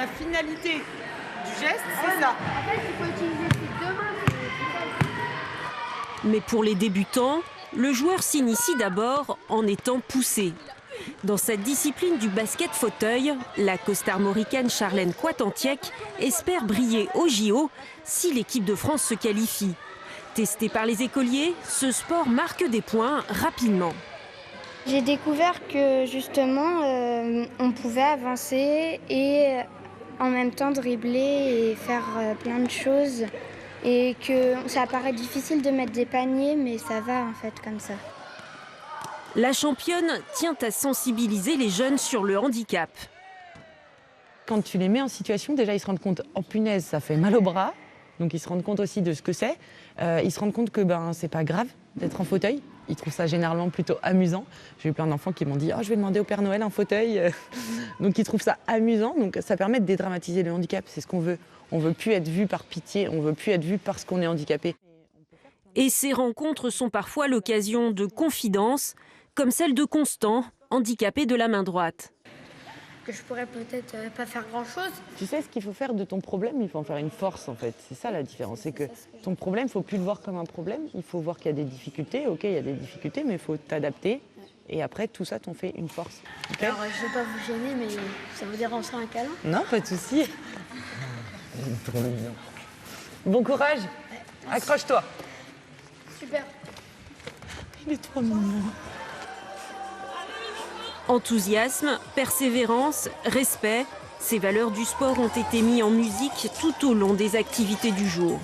la finalité du geste, c'est ça. En fait, il faut utiliser ses deux mains. Mais pour les débutants, le joueur s'initie d'abord en étant poussé. Dans cette discipline du basket fauteuil, la costarmoricaine Charlène Coatantiec espère briller au JO si l'équipe de France se qualifie. Testé par les écoliers, ce sport marque des points rapidement. J'ai découvert que justement, on pouvait avancer et en même temps dribbler et faire plein de choses. Et que ça paraît difficile de mettre des paniers, mais ça va en fait comme ça. La championne tient à sensibiliser les jeunes sur le handicap. Quand tu les mets en situation, déjà ils se rendent compte, oh punaise, ça fait mal au bras. Donc ils se rendent compte aussi de ce que c'est. Ils se rendent compte que c'est pas grave d'être en fauteuil. Ils trouvent ça généralement plutôt amusant. J'ai eu plein d'enfants qui m'ont dit, oh, je vais demander au Père Noël un fauteuil. Donc ils trouvent ça amusant. Donc ça permet de dédramatiser le handicap. C'est ce qu'on veut. On ne veut plus être vu par pitié. On ne veut plus être vu parce qu'on est handicapé. Et ces rencontres sont parfois l'occasion de confidences, comme celle de Constant, handicapé de la main droite. Que je pourrais peut-être pas faire grand-chose. Tu sais ce qu'il faut faire de ton problème, il faut en faire une force en fait. C'est ça la différence, c'est que ton problème, il ne faut plus le voir comme un problème, il faut voir qu'il y a des difficultés. Ok, il y a des difficultés, mais il faut t'adapter. Et après, tout ça t'en fait une force. Okay. Alors, je ne vais pas vous gêner, mais ça vous dérangerait un câlin? Non, pas de souci. Bon courage, accroche-toi. Super. Il est trop mignon. Enthousiasme, persévérance, respect, ces valeurs du sport ont été mises en musique tout au long des activités du jour.